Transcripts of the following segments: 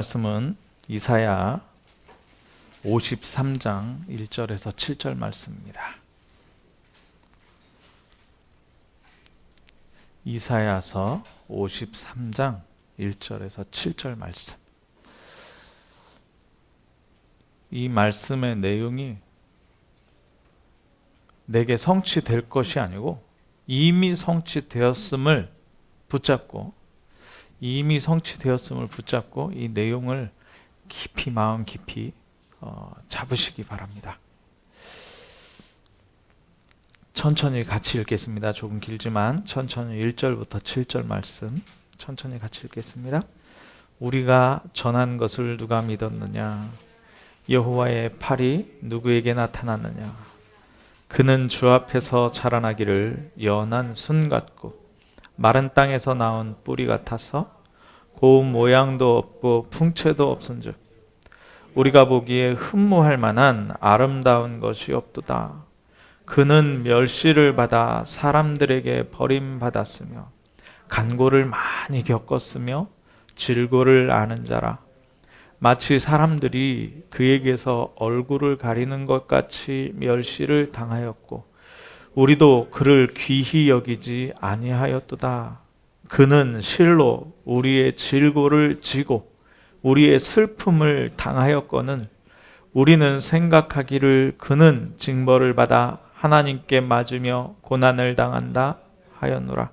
말씀은 이사야 53장 1절에서 7절 말씀입니다. 이사야서 53장 1절에서 7절 말씀. 이 말씀의 내용이 내게 성취될 것이 아니고 이미 성취되었음을 붙잡고 이 내용을 깊이 마음 깊이 잡으시기 바랍니다. 천천히 같이 읽겠습니다. 조금 길지만 천천히 1절부터 7절 말씀 천천히 같이 읽겠습니다. 우리가 전한 것을 누가 믿었느냐? 여호와의 팔이 누구에게 나타났느냐? 그는 주 앞에서 자라나기를 연한 순 같고 마른 땅에서 나온 뿌리 같아서 고운 모양도 없고 풍채도 없은즉 우리가 보기에 흠모할 만한 아름다운 것이 없도다. 그는 멸시를 받아 사람들에게 버림받았으며 간고를 많이 겪었으며 질고를 아는 자라. 마치 사람들이 그에게서 얼굴을 가리는 것 같이 멸시를 당하였고 우리도 그를 귀히 여기지 아니하였도다. 그는 실로 우리의 질고를 지고 우리의 슬픔을 당하였거늘 우리는 생각하기를 그는 징벌을 받아 하나님께 맞으며 고난을 당한다 하였노라.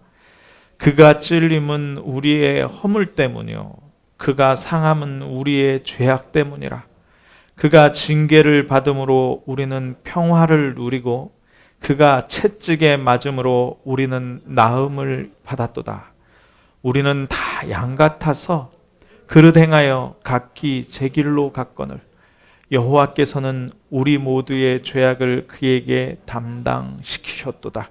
그가 찔림은 우리의 허물 때문이요 그가 상함은 우리의 죄악 때문이라. 그가 징계를 받음으로 우리는 평화를 누리고 그가 채찍에 맞음으로 우리는 나음을 받았도다. 우리는 다 양 같아서 그릇 행하여 각기 제 길로 갔거늘 여호와께서는 우리 모두의 죄악을 그에게 담당시키셨도다.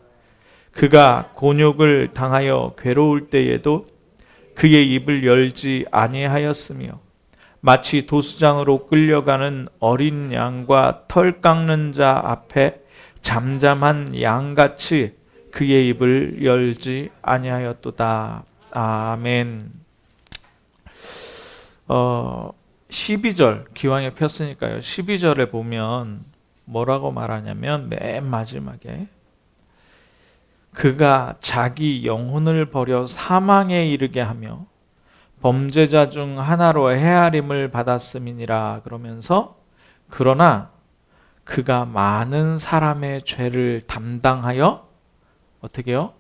그가 곤욕을 당하여 괴로울 때에도 그의 입을 열지 아니하였으며 마치 도수장으로 끌려가는 어린 양과 털 깎는 자 앞에 잠잠한 양같이 그의 입을 열지 아니하였도다. 아멘. 12절 기왕에 폈으니까요. 12절에 보면 뭐라고 말하냐면 맨 마지막에 그가 자기 영혼을 버려 사망에 이르게 하며 범죄자 중 하나로 헤아림을 받았음이니라 그러면서 그러나 그가 많은 사람의 죄를 담당하여 어떻게 해요?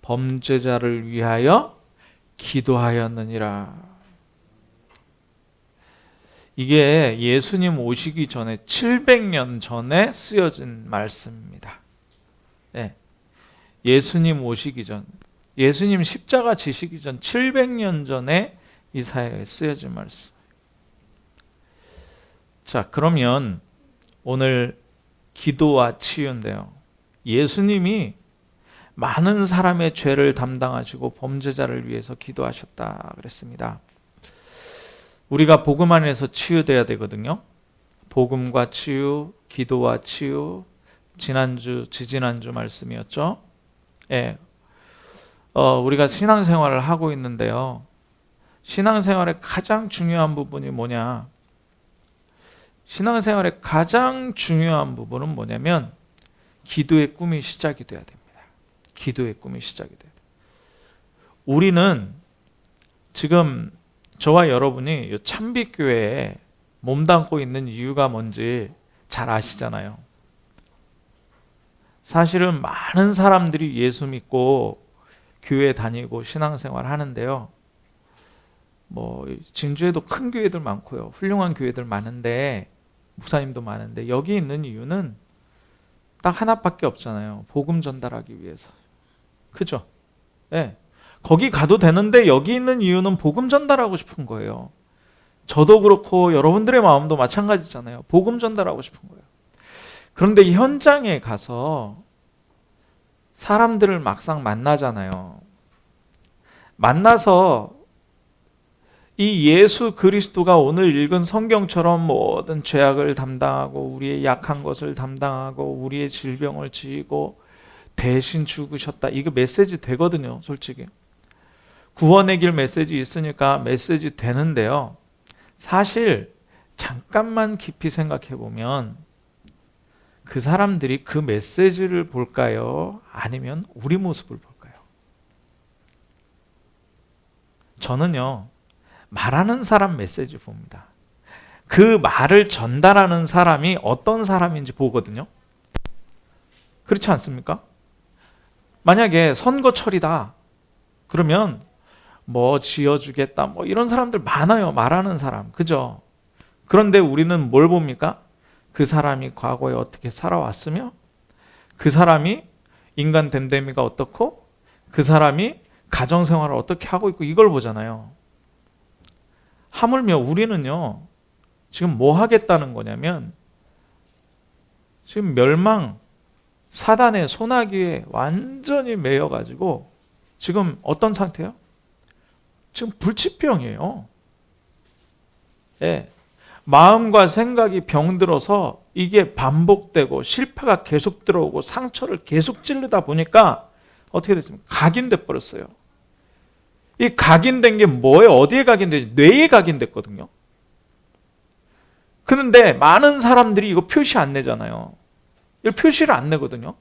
범죄자를 위하여 기도하였느니라. 이게 예수님 오시기 전에 700년 전에 쓰여진 말씀입니다. 네. 예수님 오시기 전, 예수님 십자가 지시기 전 700년 전에 이사야에 쓰여진 말씀. 자, 그러면 오늘 기도와 치유인데요. 예수님이 많은 사람의 죄를 담당하시고 범죄자를 위해서 기도하셨다 그랬습니다. 우리가 복음 안에서 치유돼야 되거든요. 복음과 치유, 기도와 치유, 지지난주 말씀이었죠. 예. 우리가 신앙생활을 하고 있는데요. 신앙생활의 가장 중요한 부분이 뭐냐? 신앙생활의 가장 중요한 부분은 뭐냐면 기도의 꿈이 시작이 돼야 됩니다. 기도의 꿈이 시작이 돼요. 우리는 지금 저와 여러분이 이 참빛교회에 몸담고 있는 이유가 뭔지 잘 아시잖아요. 사실은 많은 사람들이 예수 믿고 교회 다니고 신앙생활 하는데요. 진주에도 큰 교회들 많고요. 훌륭한 교회들 많은데 목사님도 많은데 여기 있는 이유는 딱 하나밖에 없잖아요. 복음 전달하기 위해서. 그죠? 네. 거기 가도 되는데 여기 있는 이유는 복음 전달하고 싶은 거예요. 저도 그렇고 여러분들의 마음도 마찬가지잖아요. 복음 전달하고 싶은 거예요. 그런데 현장에 가서 사람들을 막상 만나잖아요. 만나서 이 예수 그리스도가 오늘 읽은 성경처럼 모든 죄악을 담당하고 우리의 약한 것을 담당하고 우리의 질병을 지고 대신 죽으셨다. 이거 메시지 되거든요. 솔직히. 구원의 길 메시지 있으니까 메시지 되는데요. 사실 잠깐만 깊이 생각해 보면 그 사람들이 그 메시지를 볼까요? 아니면 우리 모습을 볼까요? 저는요, 말하는 사람 메시지 봅니다. 그 말을 전달하는 사람이 어떤 사람인지 보거든요. 그렇지 않습니까? 만약에 선거철이다 그러면 뭐 지어주겠다 뭐 이런 사람들 많아요. 말하는 사람, 그죠? 그런데 우리는 뭘 봅니까? 그 사람이 과거에 어떻게 살아왔으며 그 사람이 인간 됨됨이가 어떻고 그 사람이 가정생활을 어떻게 하고 있고 이걸 보잖아요. 하물며 우리는요, 지금 뭐 하겠다는 거냐면 지금 멸망 사단의 소나기에 완전히 매여가지고 지금 어떤 상태요? 지금 불치병이에요. 예. 마음과 생각이 병들어서 이게 반복되고 실패가 계속 들어오고 상처를 계속 찌르다 보니까 어떻게 됐습니까? 각인돼 버렸어요. 이 각인된 게 뭐예요? 어디에 각인되지? 뇌에 각인됐거든요. 그런데 많은 사람들이 이거 표시 안 내잖아요. 이걸 표시를 안 내거든요.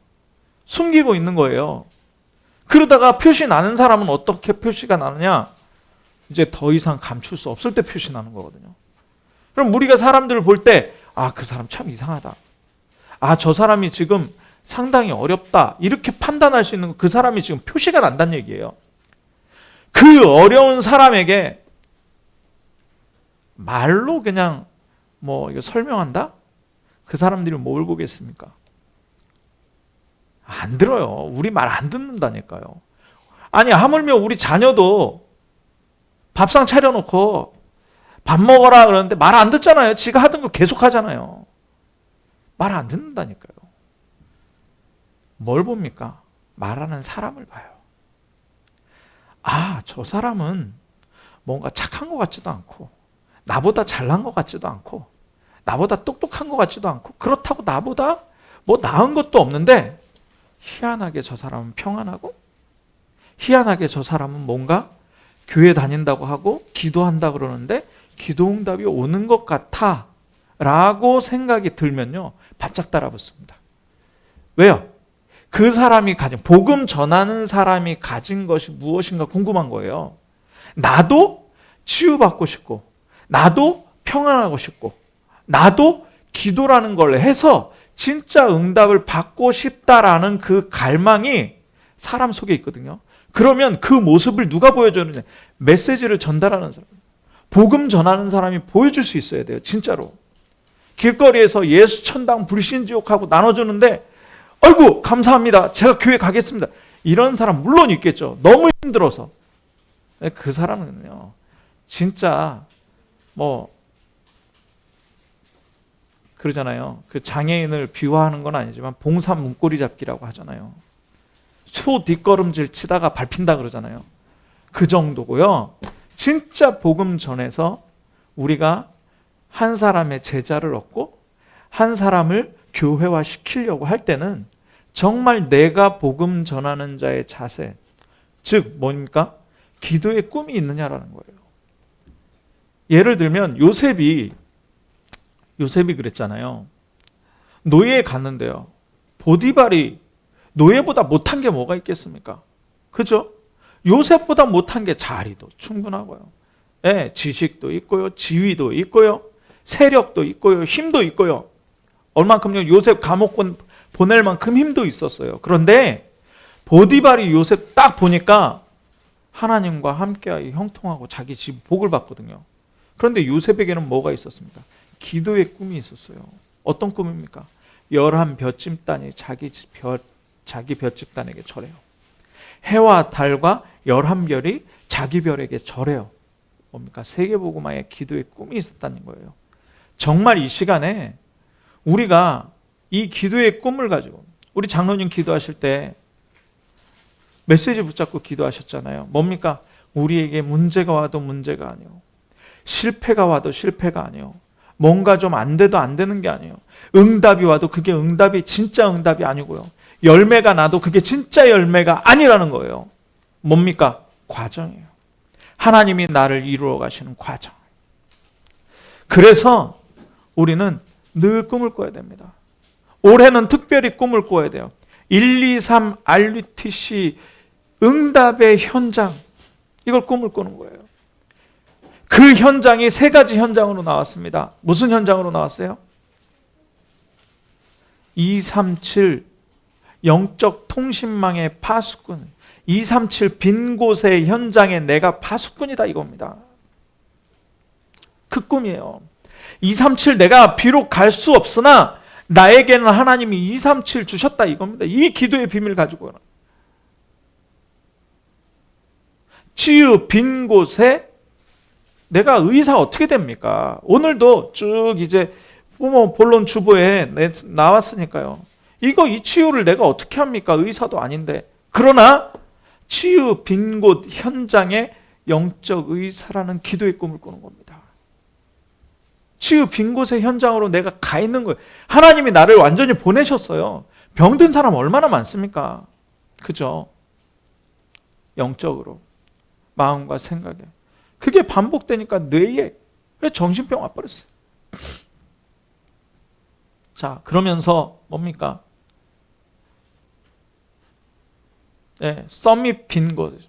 숨기고 있는 거예요. 그러다가 표시 나는 사람은 어떻게 표시가 나느냐? 이제 더 이상 감출 수 없을 때 표시 나는 거거든요. 그럼 우리가 사람들을 볼 때, 아, 그 사람 참 이상하다. 아, 저 사람이 지금 상당히 어렵다. 이렇게 판단할 수 있는 그 사람이 지금 표시가 난다는 얘기예요. 그 어려운 사람에게 말로 그냥 뭐 이거 설명한다? 그 사람들이 뭘 보겠습니까? 안 들어요. 우리 말 안 듣는다니까요. 아니, 하물며 우리 자녀도 밥상 차려놓고 밥 먹어라 그러는데 말 안 듣잖아요. 지가 하던 거 계속 하잖아요. 말 안 듣는다니까요. 뭘 봅니까? 말하는 사람을 봐요. 아, 저 사람은 뭔가 착한 것 같지도 않고 나보다 잘난 것 같지도 않고 나보다 똑똑한 것 같지도 않고 그렇다고 나보다 뭐 나은 것도 없는데 희한하게 저 사람은 평안하고 희한하게 저 사람은 뭔가 교회 다닌다고 하고 기도한다 그러는데 기도 응답이 오는 것 같아 라고 생각이 들면요, 바짝 따라붙습니다. 왜요? 그 사람이 가진, 복음 전하는 사람이 가진 것이 무엇인가 궁금한 거예요. 나도 치유받고 싶고 나도 평안하고 싶고 나도 기도라는 걸 해서 진짜 응답을 받고 싶다라는 그 갈망이 사람 속에 있거든요. 그러면 그 모습을 누가 보여주느냐? 메시지를 전달하는 사람, 복음 전하는 사람이 보여줄 수 있어야 돼요. 진짜로. 길거리에서 예수 천당 불신지옥하고 나눠주는데 아이고 감사합니다, 제가 교회 가겠습니다, 이런 사람 물론 있겠죠. 너무 힘들어서. 그 사람은요 진짜 뭐 그러잖아요. 그 장애인을 비유하는 건 아니지만 봉사 문고리 잡기라고 하잖아요. 소 뒷걸음질 치다가 밟힌다 그러잖아요. 그 정도고요. 진짜 복음 전해서 우리가 한 사람의 제자를 얻고 한 사람을 교회화 시키려고 할 때는 정말 내가 복음 전하는 자의 자세, 즉 뭡니까? 기도의 꿈이 있느냐라는 거예요. 예를 들면 요셉이 그랬잖아요. 노예에 갔는데요, 보디발이 노예보다 못한 게 뭐가 있겠습니까? 그죠? 요셉보다 못한 게 자리도 충분하고요. 예, 지식도 있고요, 지위도 있고요, 세력도 있고요, 힘도 있고요. 얼만큼요? 요셉 감옥 보낼 만큼 힘도 있었어요. 그런데 보디발이 요셉 딱 보니까 하나님과 함께하여 형통하고 자기 집 복을 받거든요. 그런데 요셉에게는 뭐가 있었습니까? 기도의 꿈이 있었어요. 어떤 꿈입니까? 11 볏짚단이 자기 볏짚단에게 절해요. 해와 달과 11별이 자기 별에게 절해요. 뭡니까? 세계복음화의 기도의 꿈이 있었다는 거예요. 정말 이 시간에 우리가 이 기도의 꿈을 가지고, 우리 장로님 기도하실 때 메시지 붙잡고 기도하셨잖아요. 뭡니까? 우리에게 문제가 와도 문제가 아니요, 실패가 와도 실패가 아니요, 뭔가 좀 안 돼도 안 되는 게 아니에요, 응답이 와도 그게 응답이 진짜 응답이 아니고요, 열매가 나도 그게 진짜 열매가 아니라는 거예요. 뭡니까? 과정이에요. 하나님이 나를 이루어 가시는 과정. 그래서 우리는 늘 꿈을 꿔야 됩니다. 올해는 특별히 꿈을 꿔야 돼요. 123 RUTC 응답의 현장, 이걸 꿈을 꾸는 거예요. 그 현장이 세 가지 현장으로 나왔습니다. 무슨 현장으로 나왔어요? 237 영적 통신망의 파수꾼, 237 빈 곳의 현장에 내가 파수꾼이다, 이겁니다. 그 꿈이에요. 237 내가 비록 갈 수 없으나 나에게는 하나님이 237 주셨다, 이겁니다. 이 기도의 비밀을 가지고 치유 빈 곳에 내가 의사 어떻게 됩니까? 오늘도 쭉 이제 부모 본론 주보에 나왔으니까요. 이 치유를 내가 어떻게 합니까? 의사도 아닌데. 그러나 치유 빈 곳 현장에 영적 의사라는 기도의 꿈을 꾸는 겁니다. 치유 빈 곳의 현장으로 내가 가 있는 거예요. 하나님이 나를 완전히 보내셨어요. 병든 사람 얼마나 많습니까? 그죠? 영적으로 마음과 생각에 그게 반복되니까 뇌에 정신병 와버렸어요. 자, 그러면서 뭡니까? 서밋 빈 곳.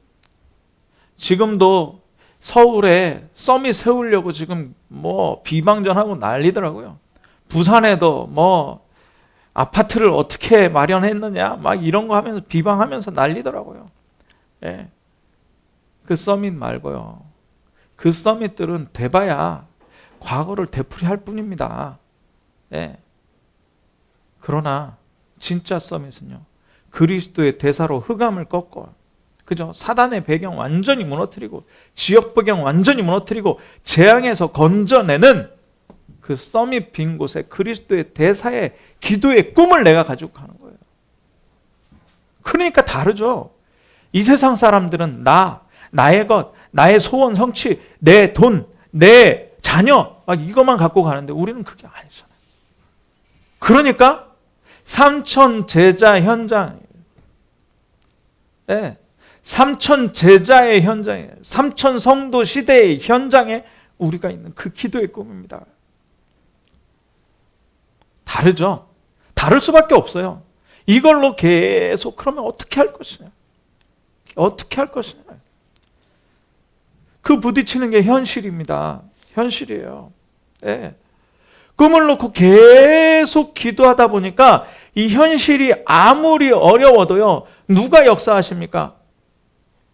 지금도 서울에 서밋 세우려고 지금 비방전하고 난리더라고요. 부산에도 아파트를 어떻게 마련했느냐 막 이런 거 하면서 비방하면서 난리더라고요. 그 서밋 말고요. 그 서밋들은 돼봐야 과거를 되풀이할 뿐입니다. 그러나 진짜 서밋은요, 그리스도의 대사로 흑암을 꺾고, 그죠? 사단의 배경 완전히 무너뜨리고 지역 배경 완전히 무너뜨리고 재앙에서 건져내는 그 서밋 빈 곳에 그리스도의 대사의 기도의 꿈을 내가 가지고 가는 거예요. 그러니까 다르죠. 이 세상 사람들은 나의 것, 나의 소원 성취, 내 돈, 내 자녀 막 이것만 갖고 가는데 우리는 그게 아니잖아요. 그러니까 삼천 제자 현장, 삼천 제자의 현장에, 삼천 성도 시대의 현장에 우리가 있는 그 기도의 꿈입니다. 다르죠? 다를 수밖에 없어요. 이걸로 계속 그러면 어떻게 할 것이냐? 어떻게 할 것이냐? 그 부딪히는 게 현실입니다. 현실이에요. 꿈을 놓고 계속 기도하다 보니까 이 현실이 아무리 어려워도요, 누가 역사하십니까?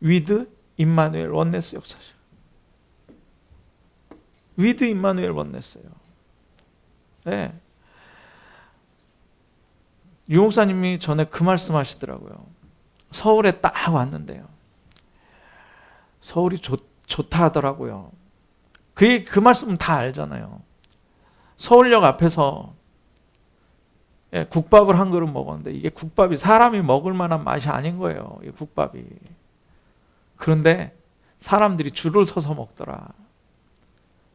위드 임마누엘 원네스 역사죠. 위드 임마누엘 원네스예요. 유 목사님이 전에 그 말씀하시더라고요. 서울에 딱 왔는데요. 서울이 좋다 하더라고요. 그 말씀은 다 알잖아요. 서울역 앞에서 국밥을 한 그릇 먹었는데 이게 국밥이 사람이 먹을 만한 맛이 아닌 거예요. 이 국밥이. 그런데 사람들이 줄을 서서 먹더라.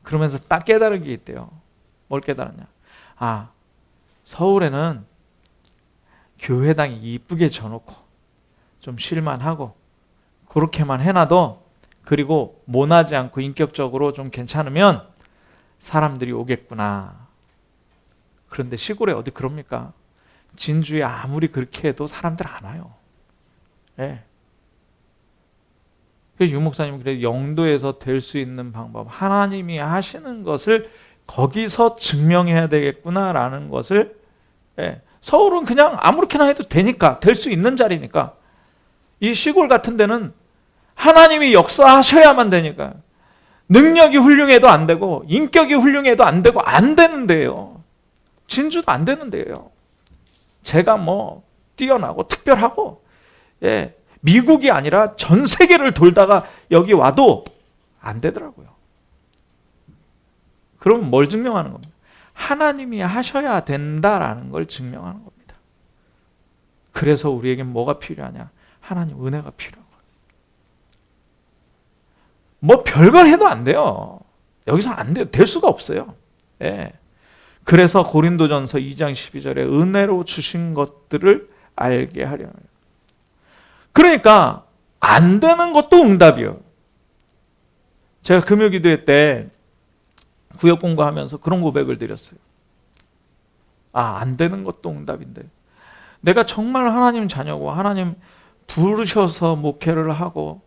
그러면서 딱 깨달은 게 있대요. 뭘 깨달았냐? 서울에는 교회당이 이쁘게 져놓고 좀 쉴만하고 그렇게만 해놔도, 그리고 모나지 않고 인격적으로 좀 괜찮으면 사람들이 오겠구나. 그런데 시골에 어디 그럽니까? 진주에 아무리 그렇게 해도 사람들 안 와요. 그래서 유 목사님은 그래도 영도에서 될 수 있는 방법, 하나님이 하시는 것을 거기서 증명해야 되겠구나라는 것을, 서울은 그냥 아무렇게나 해도 되니까, 될 수 있는 자리니까. 이 시골 같은 데는 하나님이 역사하셔야만 되니까, 능력이 훌륭해도 안 되고 인격이 훌륭해도 안 되고 안 되는데요. 진주도 안 되는데요. 제가 뛰어나고 특별하고, 미국이 아니라 전 세계를 돌다가 여기 와도 안 되더라고요. 그럼 뭘 증명하는 겁니까? 하나님이 하셔야 된다라는 걸 증명하는 겁니다. 그래서 우리에게 뭐가 필요하냐? 하나님 은혜가 필요한 거예요. 별걸 해도 안 돼요. 여기서 안 돼요. 될 수가 없어요. 그래서 고린도전서 2장 12절에 은혜로 주신 것들을 알게 하려는 거예요. 그러니까 안 되는 것도 응답이에요. 제가 금요기도회 때 구역 공부하면서 그런 고백을 드렸어요. 안 되는 것도 응답인데, 내가 정말 하나님 자녀고 하나님 부르셔서 목회를 하고,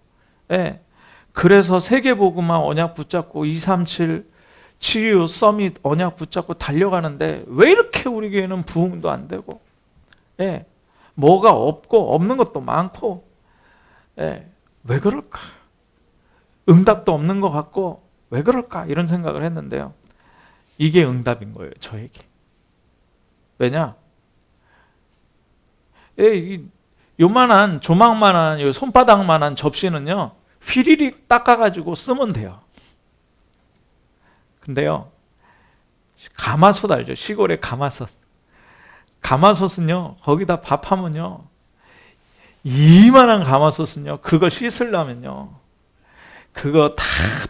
그래서 세계복음화 언약 붙잡고 237 치유 서밋 언약 붙잡고 달려가는데 왜 이렇게 우리 교회는 부흥도 안 되고, 뭐가 없고 없는 것도 많고, 왜 그럴까? 응답도 없는 것 같고 왜 그럴까? 이런 생각을 했는데요, 이게 응답인 거예요, 저에게. 왜냐? 요만한 조망만한 요 손바닥만한 접시는요, 휘리릭 닦아가지고 쓰면 돼요. 근데요, 가마솥 알죠? 시골의 가마솥. 가마솥은요, 거기다 밥하면요, 이만한 가마솥은요, 그거 씻으려면요, 그거 다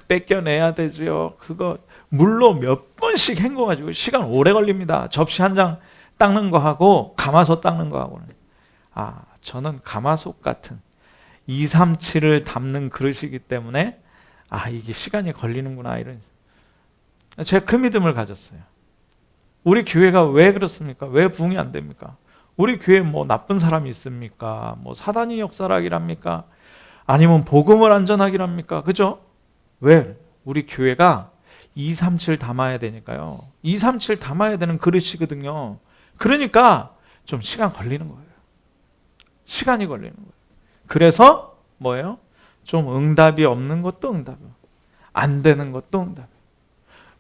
뺏겨내야 되죠. 그거 물로 몇 번씩 헹궈가지고 시간 오래 걸립니다. 접시 한 장 닦는 거 하고 가마솥 닦는 거 하고는. 저는 가마솥 같은 237을 담는 그릇이기 때문에 이게 시간이 걸리는구나, 이런. 제가 그 믿음을 가졌어요. 우리 교회가 왜 그렇습니까? 왜 부흥이 안 됩니까? 우리 교회에 뭐 나쁜 사람이 있습니까? 뭐 사단이 역사라기랍니까? 아니면 복음을 안전하기랍니까? 그죠? 왜? 우리 교회가 237 담아야 되니까요. 237 담아야 되는 그릇이거든요. 그러니까 좀 시간 걸리는 거예요. 시간이 걸리는 거예요. 그래서 뭐예요? 좀 응답이 없는 것도 응답이에요. 안 되는 것도 응답이에요.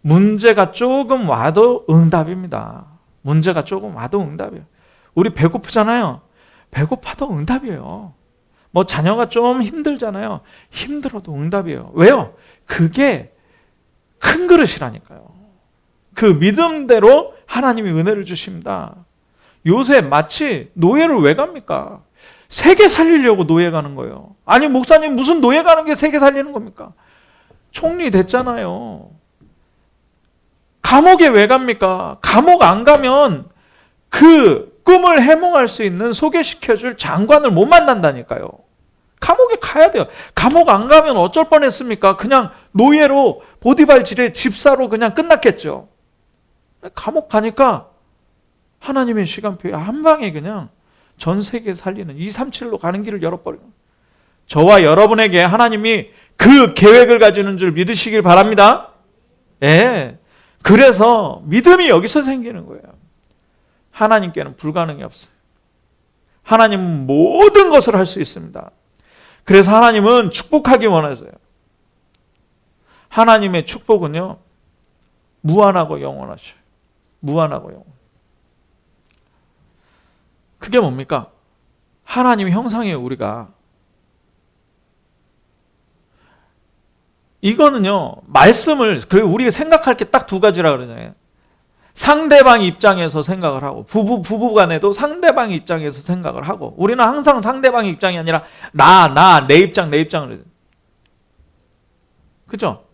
문제가 조금 와도 응답입니다. 문제가 조금 와도 응답이에요. 우리 배고프잖아요. 배고파도 응답이에요. 뭐 자녀가 좀 힘들잖아요. 힘들어도 응답이에요. 왜요? 그게 큰 그릇이라니까요. 그 믿음대로 하나님이 은혜를 주십니다. 요새 마치 노예를 왜 갑니까? 세계 살리려고 노예 가는 거예요. 아니 목사님, 무슨 노예 가는 게 세계 살리는 겁니까? 총리 됐잖아요. 감옥에 왜 갑니까? 감옥 안 가면 그 꿈을 해몽할 수 있는 소개시켜줄 장관을 못 만난다니까요. 감옥에 가야 돼요. 감옥 안 가면 어쩔 뻔했습니까? 그냥 노예로 보디발질의 집사로 그냥 끝났겠죠. 감옥 가니까 하나님의 시간표에 한 방에 그냥 전 세계 살리는 237로 가는 길을 열어버리는 거예요. 저와 여러분에게 하나님이 그 계획을 가지는 줄 믿으시길 바랍니다. 그래서 믿음이 여기서 생기는 거예요. 하나님께는 불가능이 없어요. 하나님은 모든 것을 할 수 있습니다. 그래서 하나님은 축복하기 원하세요. 하나님의 축복은요, 무한하고 영원하셔요. 무한하고 영원. 그게 뭡니까? 하나님 형상이에요, 우리가. 이거는요, 말씀을, 우리가 생각할 게 딱 두 가지라 그러잖아요. 상대방 입장에서 생각을 하고, 부부 간에도 상대방 입장에서 생각을 하고, 우리는 항상 상대방 입장이 아니라 내 입장을. 그죠?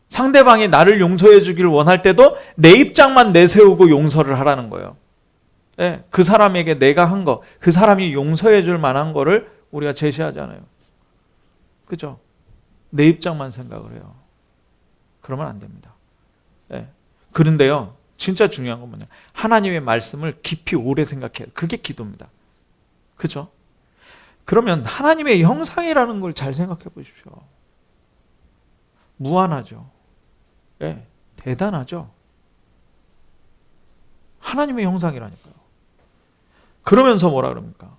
상대방이 나를 용서해 주기를 원할 때도 내 입장만 내세우고 용서를 하라는 거예요. 그 사람에게 내가 한 거, 그 사람이 용서해 줄 만한 거를 우리가 제시하잖아요. 그죠? 내 입장만 생각을 해요. 그러면 안 됩니다. 그런데요, 진짜 중요한 건 뭐냐? 하나님의 말씀을 깊이 오래 생각해요. 그게 기도입니다. 그죠? 그러면 하나님의 형상이라는 걸 잘 생각해 보십시오. 무한하죠. 대단하죠. 하나님의 형상이라니까요. 그러면서 뭐라 그럽니까?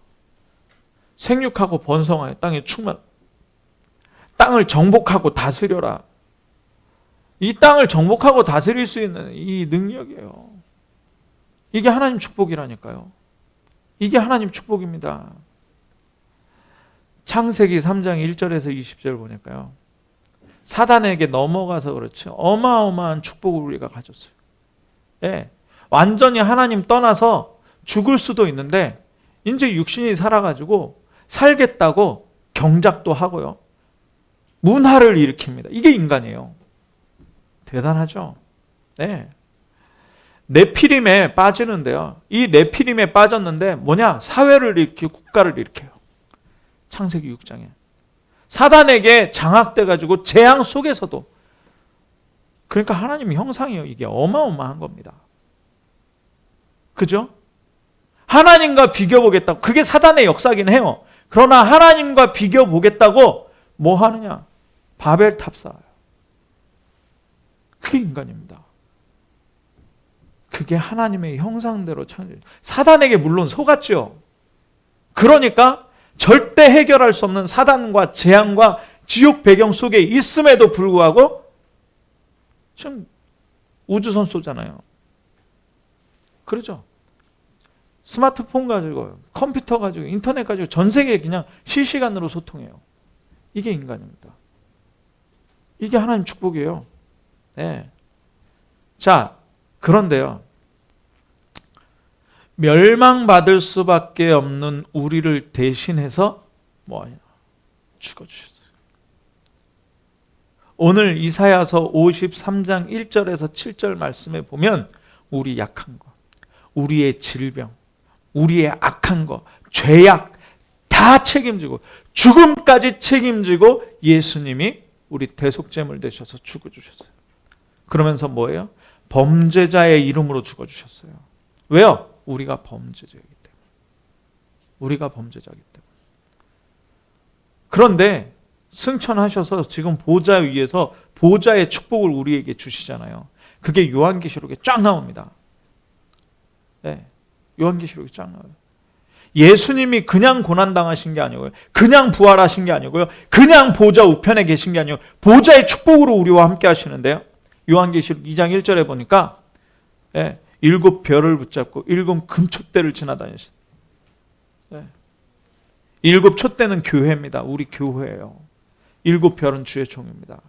생육하고 번성하여 땅에 땅을 정복하고 다스려라. 이 땅을 정복하고 다스릴 수 있는 이 능력이에요. 이게 하나님 축복이라니까요. 이게 하나님 축복입니다. 창세기 3장 1절에서 20절 보니까요, 사단에게 넘어가서 그렇죠, 어마어마한 축복을 우리가 가졌어요. 완전히 하나님 떠나서 죽을 수도 있는데 이제 육신이 살아가지고 살겠다고 경작도 하고요, 문화를 일으킵니다. 이게 인간이에요. 대단하죠? 네피림에 빠지는데요, 이 네피림에 빠졌는데 뭐냐? 사회를 일으키고 국가를 일으켜요. 창세기 6장에 사단에게 장악돼가지고 재앙 속에서도 그러니까 하나님 형상이요. 이게 어마어마한 겁니다. 그죠? 하나님과 비교보겠다고. 그게 사단의 역사긴 해요. 그러나 하나님과 비교보겠다고 뭐 하느냐? 바벨탑 쌓아요. 그게 인간입니다. 그게 하나님의 형상대로 창조. 사단에게 물론 속았죠. 그러니까 절대 해결할 수 없는 사단과 재앙과 지옥 배경 속에 있음에도 불구하고 지금 우주선 쏘잖아요. 그러죠? 스마트폰 가지고, 컴퓨터 가지고, 인터넷 가지고 전 세계에 그냥 실시간으로 소통해요. 이게 인간입니다. 이게 하나님 축복이에요. 네. 자, 그런데요. 멸망받을 수밖에 없는 우리를 대신해서 뭐하냐? 죽어주셨어요. 오늘 이사야서 53장 1절에서 7절 말씀에 보면 우리 약한 것, 우리의 질병, 우리의 악한 것, 죄악 다 책임지고 죽음까지 책임지고 예수님이 우리 대속제물 되셔서 죽어주셨어요. 그러면서 뭐예요? 범죄자의 이름으로 죽어주셨어요. 왜요? 우리가 범죄자이기 때문에. 우리가 범죄자이기 때문에. 그런데 승천하셔서 지금 보좌 위에서 보좌의 축복을 우리에게 주시잖아요. 그게 요한계시록에 쫙 나옵니다. 네, 요한계시록에 쫙 나와요. 예수님이 그냥 고난당하신 게 아니고요. 그냥 부활하신 게 아니고요. 그냥 보좌 우편에 계신 게 아니고 보좌의 축복으로 우리와 함께 하시는데요. 요한계시록 2장 1절에 보니까 7별을 붙잡고 7 금촛대를 지나다니신. 7 촛대는 교회입니다. 우리 교회예요. 7별은 주의 종입니다.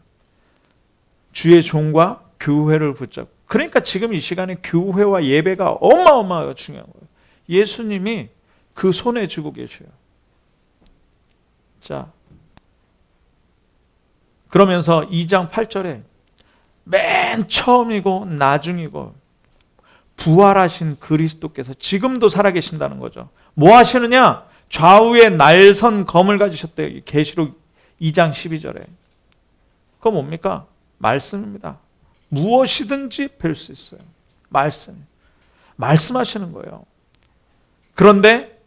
주의 종과 교회를 붙잡고. 그러니까 지금 이 시간에 교회와 예배가 어마어마하게 중요한 거예요. 예수님이 그 손에 쥐고 계셔요. 자, 그러면서 2장 8절에 맨 처음이고 나중이고 부활하신 그리스도께서 지금도 살아계신다는 거죠. 뭐 하시느냐? 좌우에 날선 검을 가지셨대요. 계시록 2장 12절에. 그거 뭡니까? 말씀입니다. 무엇이든지 뵐 수 있어요. 말씀하시는 거예요. 그런데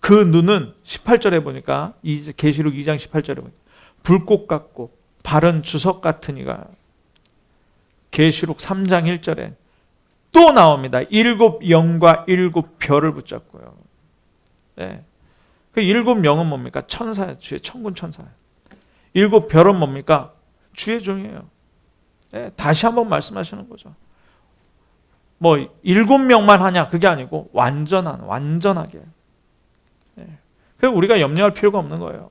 그 눈은 18절에 보니까 계시록 2장 18절에 보니까 불꽃 같고 바른 주석 같으니가. 계시록 3장 1절에 또 나옵니다. 7 영과 7 별을 붙잡고요. 네. 그 7 영은 뭡니까? 천사예요. 주의 천군 천사예요. 7 별은 뭡니까? 주의 종이에요. 네. 다시 한번 말씀하시는 거죠. 뭐 7명만 하냐? 그게 아니고 완전하게. 네. 그래서 우리가 염려할 필요가 없는 거예요.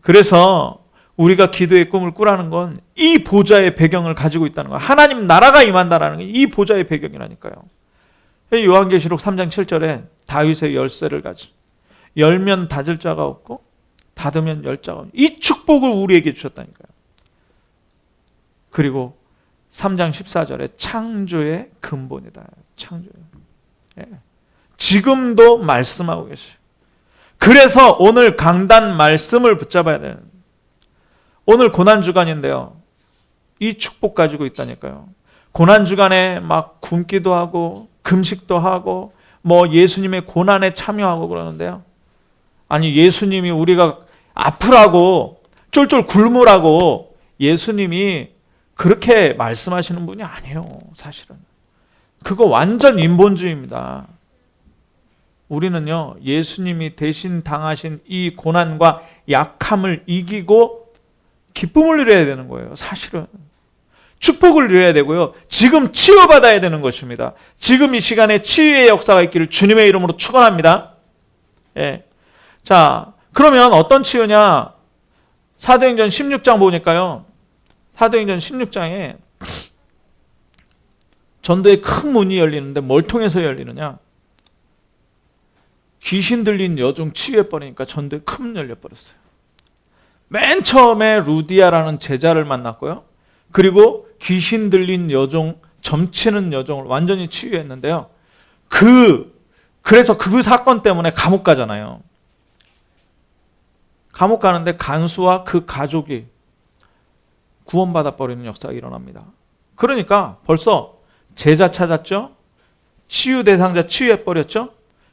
그래서 우리가 기도의 꿈을 꾸라는 건 이 보좌의 배경을 가지고 있다는 거예요. 하나님 나라가 임한다라는 게 이 보좌의 배경이라니까요. 요한계시록 3장 7절에 다윗의 열쇠를 가지고 열면 닫을 자가 없고 닫으면 열 자가 없고 이 축복을 우리에게 주셨다니까요. 그리고 3장 14절에 창조의 근본이다. 창조예요. 예. 지금도 말씀하고 계셔요. 그래서 오늘 강단 말씀을 붙잡아야 되는. 오늘 고난주간인데요. 이 축복 가지고 있다니까요. 고난주간에 막 굶기도 하고 금식도 하고 뭐 예수님의 고난에 참여하고 그러는데요. 아니 예수님이 우리가 아프라고 쫄쫄 굶으라고 예수님이 그렇게 말씀하시는 분이 아니에요. 사실은. 그거 완전 인본주의입니다. 우리는요. 예수님이 대신 당하신 이 고난과 약함을 이기고 기쁨을 누려야 되는 거예요. 사실은. 축복을 누려야 되고요. 지금 치유받아야 되는 것입니다. 지금 이 시간에 치유의 역사가 있기를 주님의 이름으로 축원합니다. 예. 자, 그러면 어떤 치유냐? 사도행전 16장 보니까요. 사도행전 16장에 전도에 큰 문이 열리는데 뭘 통해서 열리느냐? 귀신 들린 여종 치유해버리니까 전도에 큰 문 열려버렸어요. 맨 처음에 루디아라는 제자를 만났고요. 그리고 귀신 들린 여종, 점치는 여종을 완전히 치유했는데요. 그래서 그 사건 때문에 감옥 가잖아요. 감옥 가는데 간수와 그 가족이 구원받아 버리는 역사가 일어납니다. 그러니까 벌써 제자 찾았죠? 치유 대상자 치유해 버렸죠?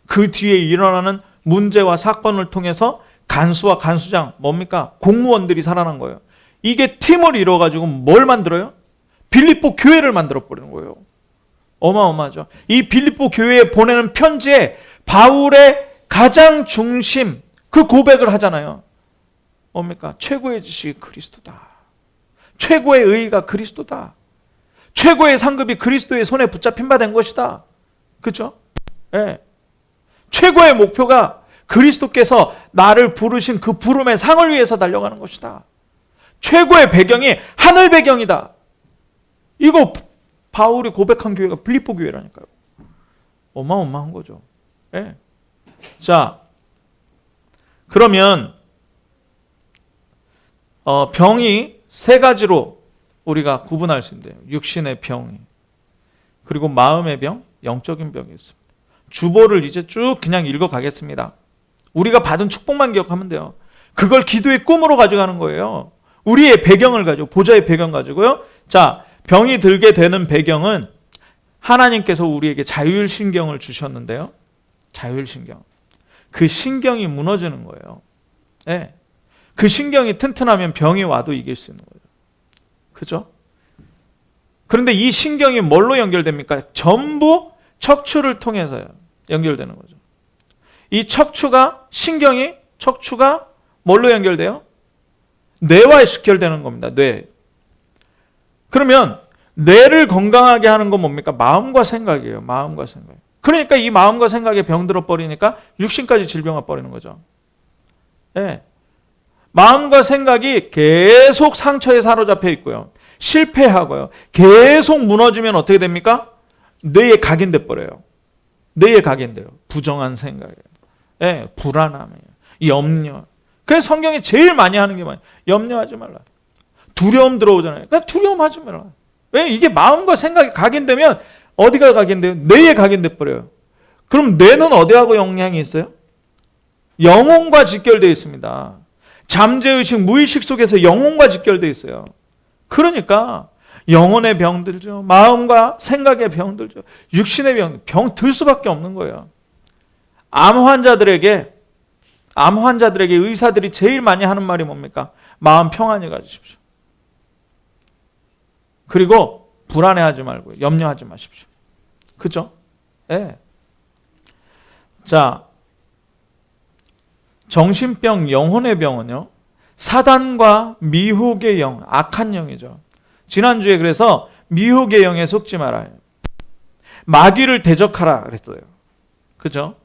그 뒤에 일어나는 문제와 사건을 통해서 간수와 간수장, 뭡니까? 공무원들이 살아난 거예요. 이게 팀을 이뤄가지고 뭘 만들어요? 빌립보 교회를 만들어 버리는 거예요. 어마어마하죠. 이 빌립보 교회에 보내는 편지에 바울의 가장 중심, 그 고백을 하잖아요. 뭡니까? 최고의 지식이 그리스도다. 최고의 의의가 그리스도다. 최고의 상급이 그리스도의 손에 붙잡힌 바 된 것이다. 그렇죠? 예. 최고의 목표가 그리스도께서 나를 부르신 그 부름의 상을 위해서 달려가는 것이다. 최고의 배경이 하늘 배경이다. 이거 바울이 고백한 교회가 빌립보 교회라니까요. 어마어마한 거죠. 예. 자, 그러면 병이 세 가지로 우리가 구분할 수 있는데요. 육신의 병이, 그리고 마음의 병, 영적인 병이 있습니다. 주보를 이제 쭉 그냥 읽어가겠습니다. 우리가 받은 축복만 기억하면 돼요. 그걸 기도의 꿈으로 가져가는 거예요. 우리의 배경을 가지고, 보좌의 배경 가지고요. 자, 병이 들게 되는 배경은 하나님께서 우리에게 자율신경을 주셨는데요. 자율신경. 그 신경이 무너지는 거예요. 네. 그 신경이 튼튼하면 병이 와도 이길 수 있는 거예요. 그죠? 그런데 이 신경이 뭘로 연결됩니까? 전부 척추를 통해서 연결되는 거죠. 이 척추가 뭘로 연결돼요? 뇌와 연결되는 겁니다. 뇌. 그러면 뇌를 건강하게 하는 건 뭡니까? 마음과 생각이에요. 마음과 생각. 그러니까 이 마음과 생각에 병들어 버리니까 육신까지 질병 와 버리는 거죠. 네. 마음과 생각이 계속 상처에 사로잡혀 있고요. 실패하고요. 계속 무너지면 어떻게 됩니까? 뇌에 각인돼 버려요. 뇌에 각인돼요. 부정한 생각이에요. 네. 불안함이에요. 염려. 그래서 성경이 제일 많이 하는 게 뭐예요? 염려하지 말라. 두려움 들어오잖아요. 그러니까 두려움하지 말라. 왜? 이게 마음과 생각이 각인되면 어디가 각인돼요? 뇌에 각인돼 버려요. 그럼 뇌는 어디하고 영향이 있어요? 영혼과 직결되어 있습니다. 잠재의식, 무의식 속에서 영혼과 직결되어 있어요. 그러니까 영혼의 병들죠. 마음과 생각의 병들죠. 육신의 병 들 수밖에 없는 거예요. 암 환자들에게 의사들이 제일 많이 하는 말이 뭡니까? 마음 평안히 가지십시오. 그리고 불안해하지 말고 염려하지 마십시오. 그죠? 예. 네. 자, 정신병, 영혼의 병은요, 사단과 미혹의 영, 악한 영이죠. 지난주에 그래서 미혹의 영에 속지 말아요. 마귀를 대적하라 그랬어요. 그죠?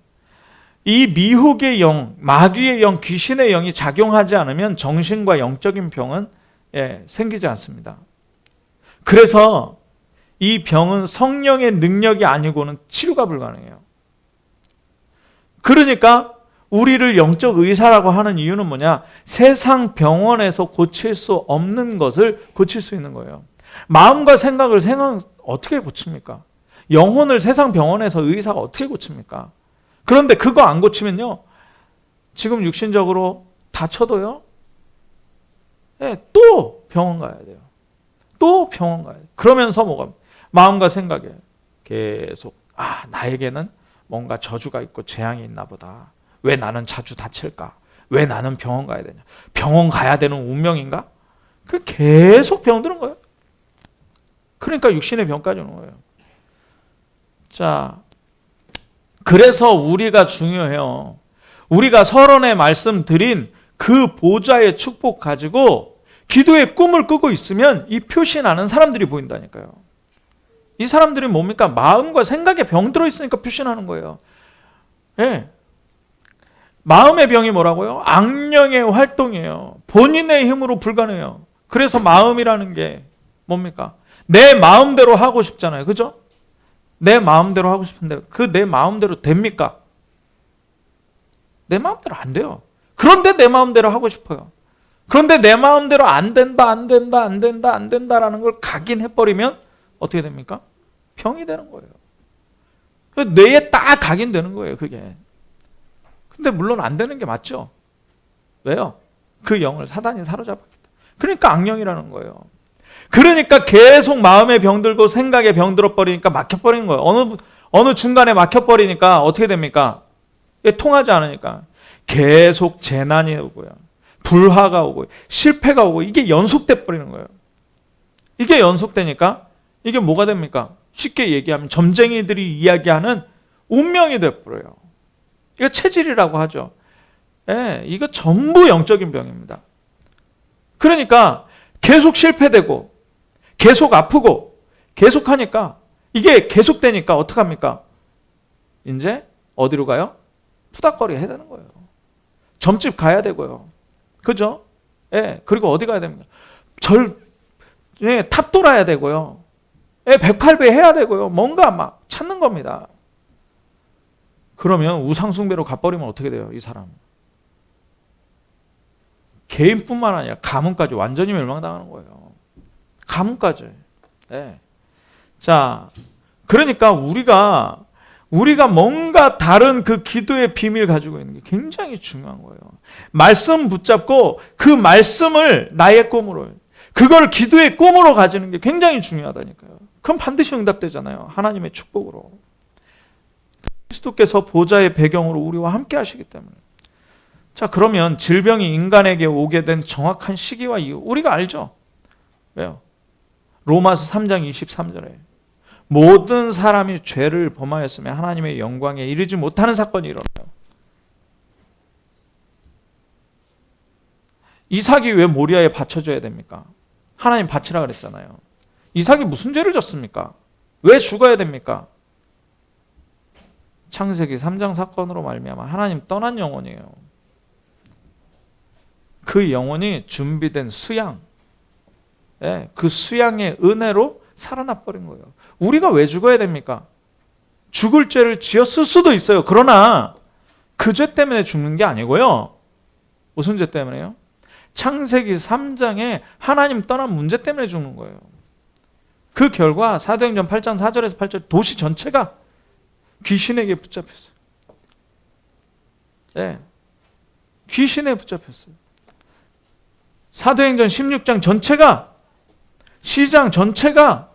이 미혹의 영, 마귀의 영, 귀신의 영이 작용하지 않으면 정신과 영적인 병은 생기지 않습니다. 그래서 이 병은 성령의 능력이 아니고는 치료가 불가능해요. 그러니까 우리를 영적 의사라고 하는 이유는 뭐냐? 세상 병원에서 고칠 수 없는 것을 고칠 수 있는 거예요. 마음과 생각을 어떻게 고칩니까? 영혼을 세상 병원에서 의사가 어떻게 고칩니까? 그런데 그거 안 고치면요, 지금 육신적으로 다쳐도요, 또 병원 가야 돼요. 또 병원 가야 돼요. 그러면서 뭐가? 마음과 생각에 계속 나에게는 뭔가 저주가 있고 재앙이 있나 보다. 왜 나는 자주 다칠까? 왜 나는 병원 가야 되냐? 병원 가야 되는 운명인가? 그 계속 병드는 거예요. 그러니까 육신의 병까지 오는 거예요. 자, 그래서 우리가 중요해요. 우리가 서론에 말씀드린 그 보좌의 축복 가지고 기도의 꿈을 꾸고 있으면 이 표시나는 사람들이 보인다니까요. 이 사람들이 뭡니까? 마음과 생각에 병 들어있으니까 표시나는 거예요. 네. 마음의 병이 뭐라고요? 악령의 활동이에요. 본인의 힘으로 불가능해요. 그래서 마음이라는 게 뭡니까? 내 마음대로 하고 싶잖아요. 그죠? 내 마음대로 하고 싶은데 그 내 마음대로 됩니까? 내 마음대로 안 돼요. 그런데 내 마음대로 하고 싶어요. 그런데 내 마음대로 안 된다라는 걸 각인해버리면 어떻게 됩니까? 병이 되는 거예요. 뇌에 딱 각인되는 거예요, 그게. 근데 물론 안 되는 게 맞죠. 왜요? 그 영을 사단이 사로잡았기 때문에. 그러니까 악령이라는 거예요. 그러니까 계속 마음의 병 들고 생각의 병 들어버리니까 막혀버리는 거예요. 어느 중간에 막혀버리니까 어떻게 됩니까? 이게 통하지 않으니까 계속 재난이 오고요. 불화가 오고 실패가 오고 이게 연속돼 버리는 거예요. 이게 연속되니까 이게 뭐가 됩니까? 쉽게 얘기하면 점쟁이들이 이야기하는 운명이 돼버려요. 이거 체질이라고 하죠. 예, 이거 전부 영적인 병입니다. 그러니까 계속 실패되고 계속 아프고 계속 하니까 이게 계속되니까 어떡합니까? 이제 어디로 가요? 푸닥거리 해야 되는 거예요. 점집 가야 되고요. 그죠? 예, 그리고 어디 가야 됩니까? 탑 돌아야 되고요. 예, 108배 해야 되고요. 뭔가 막 찾는 겁니다. 그러면 우상숭배로 가버리면 어떻게 돼요? 이 사람. 개인뿐만 아니라 가문까지 완전히 멸망당하는 거예요. 가문까지. 네. 자, 그러니까 우리가 뭔가 다른 그 기도의 비밀을 가지고 있는 게 굉장히 중요한 거예요. 말씀 붙잡고 그 말씀을 나의 꿈으로, 그걸 기도의 꿈으로 가지는 게 굉장히 중요하다니까요. 그럼 반드시 응답되잖아요. 하나님의 축복으로. 그리스도께서 보좌의 배경으로 우리와 함께 하시기 때문에. 자, 그러면 질병이 인간에게 오게 된 정확한 시기와 이유 우리가 알죠. 왜요? 로마서 3장 23절에 모든 사람이 죄를 범하였으며 하나님의 영광에 이르지 못하는 사건이 일어나요. 이삭이 왜 모리아에 바쳐줘야 됩니까? 하나님 바치라 그랬잖아요. 이삭이 무슨 죄를 졌습니까? 왜 죽어야 됩니까? 창세기 3장 사건으로 말미암아 하나님 떠난 영혼이에요. 그 영혼이 준비된 수양, 그 수양의 은혜로 살아나 버린 거예요. 우리가 왜 죽어야 됩니까? 죽을 죄를 지었을 수도 있어요. 그러나 그 죄 때문에 죽는 게 아니고요. 무슨 죄 때문에요? 창세기 3장에 하나님 떠난 문제 때문에 죽는 거예요. 그 결과 사도행전 8장 4절에서 8절 도시 전체가 귀신에게 붙잡혔어요. 네. 귀신에 붙잡혔어요. 사도행전 16장 전체가, 시장 전체가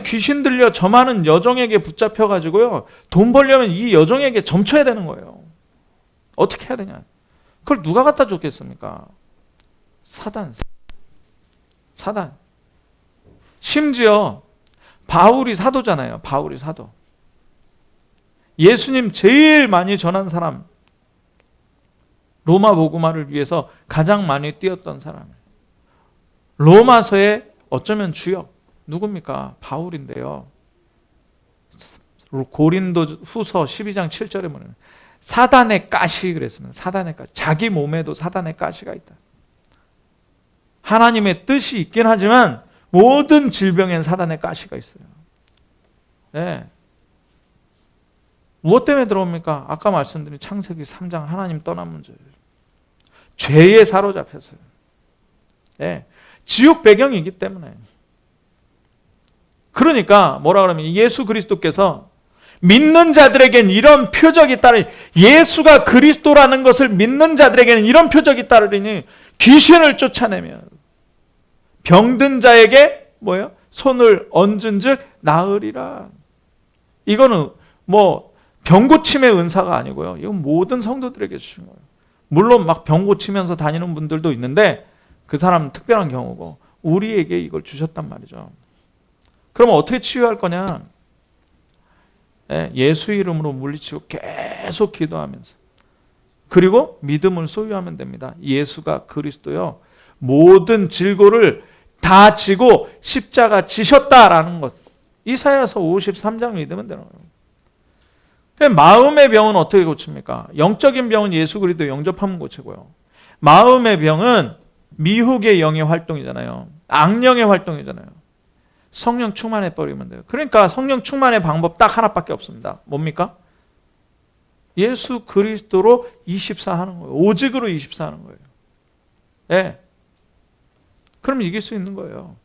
귀신 들려 점하는 여종에게 붙잡혀가지고요. 돈 벌려면 이 여종에게 점쳐야 되는 거예요. 어떻게 해야 되냐. 그걸 누가 갖다 줬겠습니까? 사단. 심지어 바울이 사도잖아요. 바울이 사도. 예수님 제일 많이 전한 사람, 로마 복음화를 위해서 가장 많이 뛰었던 사람, 로마서의 어쩌면 주역 누굽니까? 바울인데요. 고린도 후서 12장 7절에 보면 사단의 가시 그랬습니다. 사단의 가시. 자기 몸에도 사단의 가시가 있다. 하나님의 뜻이 있긴 하지만 모든 질병엔 사단의 가시가 있어요. 네. 무엇 때문에 들어옵니까? 아까 말씀드린 창세기 3장 하나님 떠난 문제. 죄에 사로잡혔어요. 네. 지옥 배경이기 때문에. 그러니까 뭐라 그러면 예수 그리스도께서 믿는 자들에겐 이런 표적이 따르니, 예수가 그리스도라는 것을 믿는 자들에게는 이런 표적이 따르니 귀신을 쫓아내면 병든 자에게 뭐예요? 손을 얹은즉 나으리라. 이거는 뭐 병고침의 은사가 아니고요. 이건 모든 성도들에게 주신 거예요. 물론 막 병고치면서 다니는 분들도 있는데 그 사람은 특별한 경우고 우리에게 이걸 주셨단 말이죠. 그러면 어떻게 치유할 거냐? 예수 이름으로 물리치고 계속 기도하면서, 그리고 믿음을 소유하면 됩니다. 예수가 그리스도요, 모든 질고를 다 지고 십자가 지셨다라는 것. 이사야서 53장 믿으면 되는 거예요. 마음의 병은 어떻게 고칩니까? 영적인 병은 예수 그리스도 영접하면 고치고요. 마음의 병은 미혹의 영의 활동이잖아요. 악령의 활동이잖아요. 성령 충만해 버리면 돼요. 그러니까 성령 충만의 방법 딱 하나밖에 없습니다. 뭡니까? 예수 그리스도로 24 하는 거예요. 오직으로 24 하는 거예요. 네. 그럼 이길 수 있는 거예요.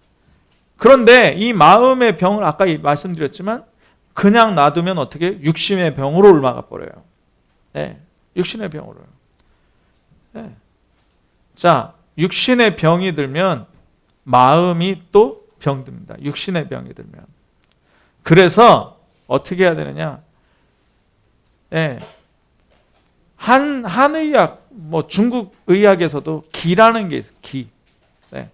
그런데 이 마음의 병을 아까 말씀드렸지만 그냥 놔두면 어떻게? 육신의 병으로 올라가 버려요. 네. 육신의 병으로요. 네. 자, 육신의 병이 들면 마음이 또 병듭니다. 육신의 병이 들면. 그래서 어떻게 해야 되느냐? 예. 한의학, 뭐 중국 의학에서도 기라는 게 있어요. 기. 네.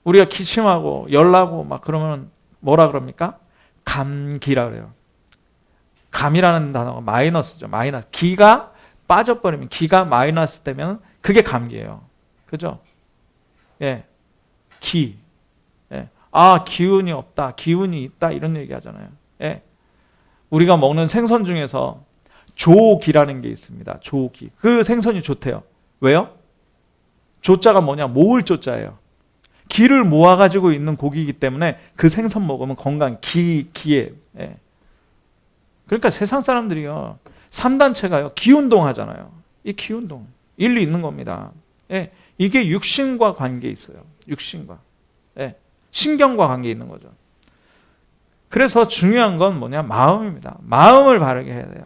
우리가 기침하고 열나고 막 그러면 뭐라 그럽니까? 감기라 그래요. 감이라는 단어가 마이너스죠. 마이너스. 기가 빠져버리면, 기가 마이너스 되면 그게 감기예요. 그죠? 예. 기. 예. 아, 기운이 없다. 기운이 있다. 이런 얘기 하잖아요. 예. 우리가 먹는 생선 중에서 조기라는 게 있습니다. 조기. 그 생선이 좋대요. 왜요? 조자가 뭐냐? 모을 조자예요. 기를 모아가지고 있는 고기이기 때문에 그 생선 먹으면 건강, 기에. 예. 그러니까 세상 사람들이요. 3단체가요. 기운동 하잖아요. 이 기운동. 일리 있는 겁니다. 예. 이게 육신과 관계 있어요. 육신과. 예. 신경과 관계 있는 거죠. 그래서 중요한 건 뭐냐? 마음입니다. 마음을 바르게 해야 돼요.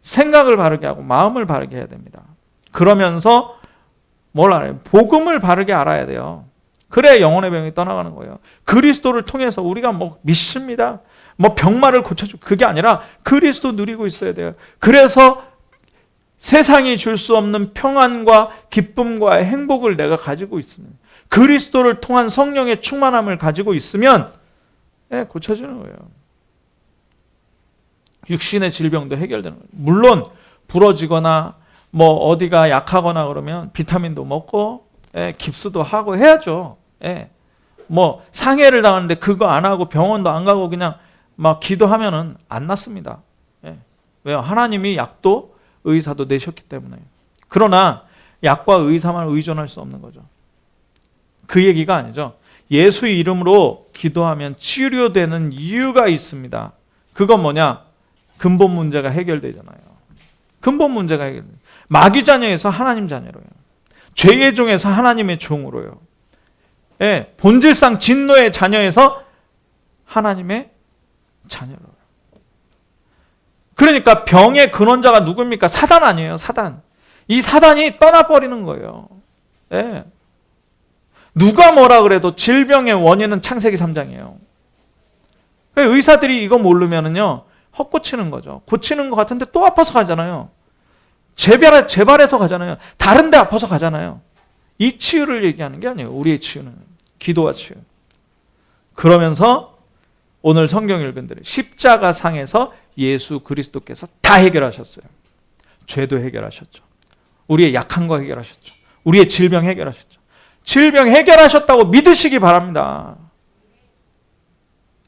생각을 바르게 하고 마음을 바르게 해야 됩니다. 그러면서 뭘 알아요? 복음을 바르게 알아야 돼요. 그래야 영혼의 병이 떠나가는 거예요. 그리스도를 통해서 우리가 뭐 믿습니다. 뭐 병마를 고쳐주고 그게 아니라 그리스도 누리고 있어야 돼요. 그래서 세상이 줄 수 없는 평안과 기쁨과 행복을 내가 가지고 있습니다. 그리스도를 통한 성령의 충만함을 가지고 있으면 고쳐주는 거예요. 육신의 질병도 해결되는 거예요. 물론 부러지거나 뭐 어디가 약하거나 그러면 비타민도 먹고 깁스도 하고 해야죠. 뭐 상해를 당하는데 그거 안 하고 병원도 안 가고 그냥 막 기도하면은 안 낫습니다. 왜요? 하나님이 약도 의사도 내셨기 때문에. 그러나 약과 의사만 의존할 수 없는 거죠. 그 얘기가 아니죠. 예수 이름으로 기도하면 치료되는 이유가 있습니다. 그건 뭐냐? 근본 문제가 해결되잖아요. 근본 문제가 해결돼요. 마귀 자녀에서 하나님 자녀로요. 죄의 종에서 하나님의 종으로요. 예, 본질상 진노의 자녀에서 하나님의 자녀로요. 그러니까 병의 근원자가 누굽니까? 사단 아니에요. 사단. 이 사단이 떠나버리는 거예요. 예. 누가 뭐라 그래도 질병의 원인은 창세기 3장이에요. 의사들이 이거 모르면은요, 헛고치는 거죠. 고치는 것 같은데 또 아파서 가잖아요. 재발해서 가잖아요. 다른 데 아파서 가잖아요. 이 치유를 얘기하는 게 아니에요. 우리의 치유는. 기도와 치유. 그러면서 오늘 성경 읽은 대로 십자가상에서 예수 그리스도께서 다 해결하셨어요. 죄도 해결하셨죠. 우리의 약한 거 해결하셨죠. 우리의 질병 해결하셨죠. 질병 해결하셨다고 믿으시기 바랍니다.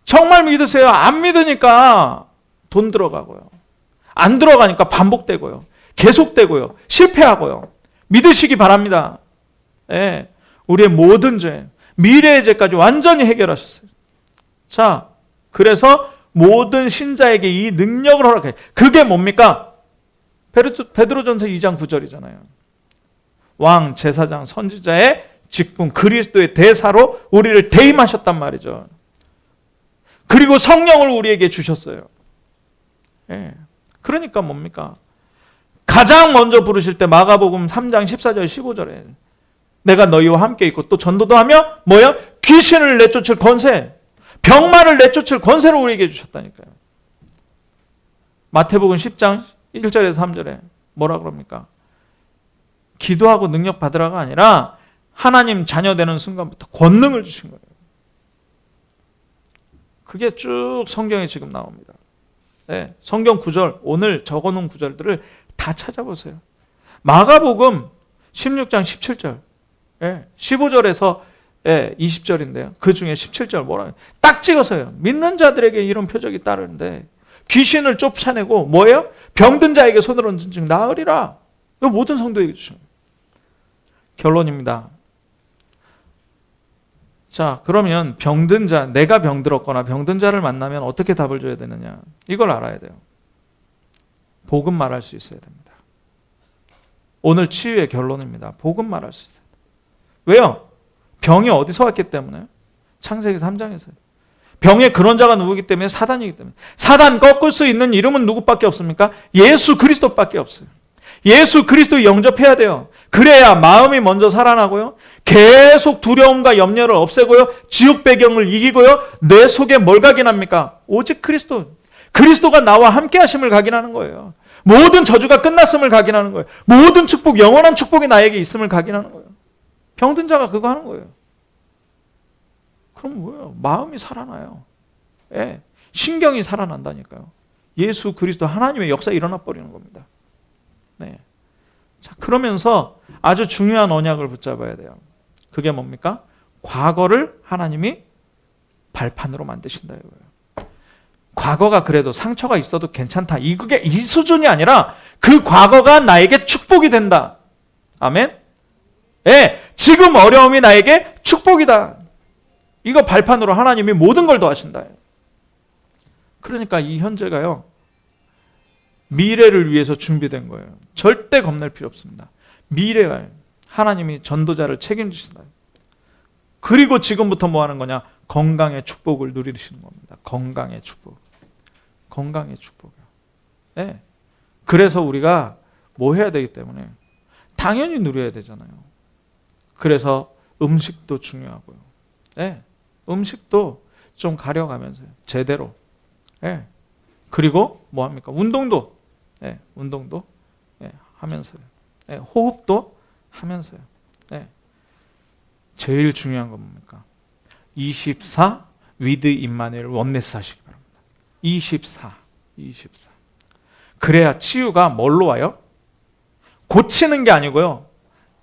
정말 믿으세요. 안 믿으니까 돈 들어가고요. 안 들어가니까 반복되고요. 계속되고요. 실패하고요. 믿으시기 바랍니다. 예, 우리의 모든 죄, 미래의 죄까지 완전히 해결하셨어요. 자, 그래서 모든 신자에게 이 능력을 허락해요. 그게 뭡니까? 베드로전서 2장 9절이잖아요. 왕, 제사장, 선지자의 직분, 그리스도의 대사로 우리를 대임하셨단 말이죠. 그리고 성령을 우리에게 주셨어요. 예. 그러니까 뭡니까? 가장 먼저 부르실 때 마가복음 3장 14절 15절에 내가 너희와 함께 있고 또 전도도 하며 뭐야? 귀신을 내쫓을 권세, 병마를 내쫓을 권세를 우리에게 주셨다니까요. 마태복음 10장 1절에서 3절에 뭐라 그럽니까? 기도하고 능력 받으라가 아니라 하나님 자녀 되는 순간부터 권능을 주신 거예요. 그게 쭉 성경에 지금 나옵니다. 네, 성경 구절, 오늘 적어놓은 구절들을 다 찾아보세요. 마가복음 16장 17절, 15절에서 20절인데요. 그 중에 17절 뭐라 딱 찍어서요. 믿는 자들에게 이런 표적이 따르는데 귀신을 쫓아내고 뭐예요? 병든 자에게 손을 얹은 즉 나으리라. 이거 모든 성도에게 주신 거예요. 결론입니다. 자, 그러면 병든 자, 내가 병들었거나 병든 자를 만나면 어떻게 답을 줘야 되느냐? 이걸 알아야 돼요. 복음 말할 수 있어야 됩니다. 오늘 치유의 결론입니다. 복음 말할 수 있어야 돼요. 왜요? 병이 어디서 왔기 때문에? 창세기 3장에서요. 병의 근원자가 누구이기 때문에? 사단이기 때문에. 사단 꺾을 수 있는 이름은 누구밖에 없습니까? 예수 그리스도밖에 없어요. 예수 그리스도 영접해야 돼요. 그래야 마음이 먼저 살아나고요. 계속 두려움과 염려를 없애고요. 지옥 배경을 이기고요. 내 속에 뭘 각인합니까? 오직 그리스도. 그리스도가 나와 함께 하심을 각인하는 거예요. 모든 저주가 끝났음을 각인하는 거예요. 모든 축복, 영원한 축복이 나에게 있음을 각인하는 거예요. 병든 자가 그거 하는 거예요. 그럼 뭐예요? 마음이 살아나요. 예, 신경이 살아난다니까요. 예수 그리스도 하나님의 역사가 일어나 버리는 겁니다. 네. 자, 그러면서 아주 중요한 언약을 붙잡아야 돼요. 그게 뭡니까? 과거를 하나님이 발판으로 만드신다 이거예요. 과거가 그래도 상처가 있어도 괜찮다. 이게 이 수준이 아니라 그 과거가 나에게 축복이 된다. 아멘? 예, 지금 어려움이 나에게 축복이다. 이거 발판으로 하나님이 모든 걸 더하신다. 그러니까 이 현재가요, 미래를 위해서 준비된 거예요. 절대 겁낼 필요 없습니다. 미래가 하나님이 전도자를 책임지신다. 그리고 지금부터 뭐 하는 거냐? 건강의 축복을 누리시는 겁니다. 건강의 축복. 건강의 축복이요. 네. 그래서 우리가 뭐 해야 되기 때문에 당연히 누려야 되잖아요. 그래서 음식도 중요하고요. 네. 음식도 좀 가려가면서요. 제대로. 네. 그리고 뭐 합니까? 운동도. 네. 운동도 네. 하면서요. 네. 호흡도 하면서요. 네. 제일 중요한 건 뭡니까? 24 위드 임마누엘 원네스 하시기 바랍니다. 24. 그래야 치유가 뭘로 와요? 고치는 게 아니고요.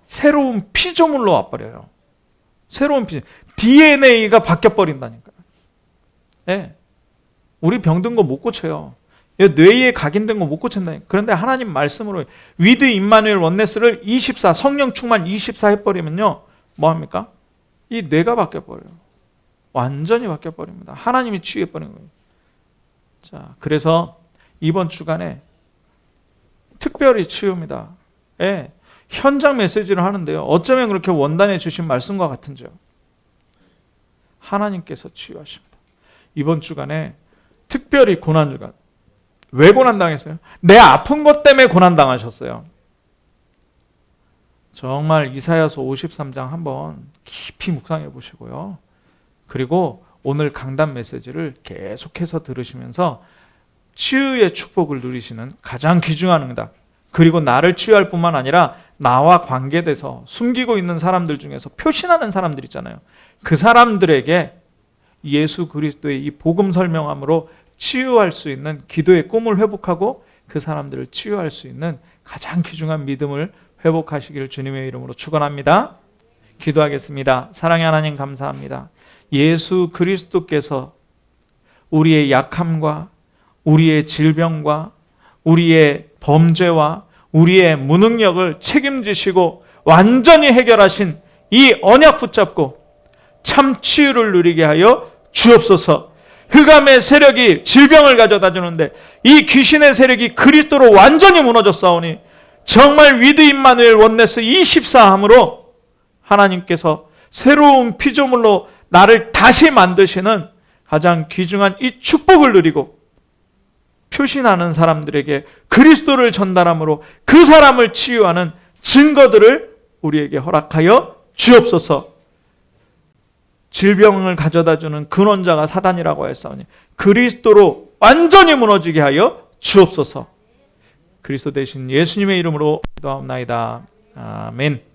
새로운 피조물로 와버려요. 새로운 피조. DNA가 바뀌어버린다니까요. 네. 우리 병든 거 못 고쳐요. 뇌에 각인된 거 못 고친다니까. 그런데 하나님 말씀으로 위드 임마누엘 원네스를 24, 성령 충만 24 해버리면요. 뭐합니까? 이 뇌가 바뀌어버려요. 완전히 바뀌어버립니다. 하나님이 치유해버리는 거예요. 자, 그래서 이번 주간에 특별히 치유입니다. 예, 현장 메시지를 하는데요. 어쩌면 그렇게 원단해 주신 말씀과 같은지요. 하나님께서 치유하십니다. 이번 주간에 특별히 고난주간. 왜 고난당했어요? 내 아픈 것 때문에 고난당하셨어요. 정말 이사야서 53장 한번 깊이 묵상해 보시고요. 그리고 오늘 강단 메시지를 계속해서 들으시면서 치유의 축복을 누리시는 가장 귀중한 응답, 그리고 나를 치유할 뿐만 아니라 나와 관계돼서 숨기고 있는 사람들 중에서 표신하는 사람들 있잖아요. 그 사람들에게 예수 그리스도의 이 복음 설명함으로 치유할 수 있는 기도의 꿈을 회복하고 그 사람들을 치유할 수 있는 가장 귀중한 믿음을 회복하시기를 주님의 이름으로 축원합니다. 기도하겠습니다. 사랑의 하나님 감사합니다. 예수 그리스도께서 우리의 약함과 우리의 질병과 우리의 범죄와 우리의 무능력을 책임지시고 완전히 해결하신 이 언약 붙잡고 참 치유를 누리게 하여 주옵소서. 흑암의 세력이 질병을 가져다 주는데 이 귀신의 세력이 그리스도로 완전히 무너졌사오니 정말 위드 임마누엘 원네스 24함으로 하나님께서 새로운 피조물로 나를 다시 만드시는 가장 귀중한 이 축복을 누리고 표신하는 사람들에게 그리스도를 전달함으로 그 사람을 치유하는 증거들을 우리에게 허락하여 주옵소서. 질병을 가져다 주는 근원자가 사단이라고 했사오니 그리스도로 완전히 무너지게 하여 주옵소서. 그리스도 대신 예수님의 이름으로 기도하옵나이다. 아멘.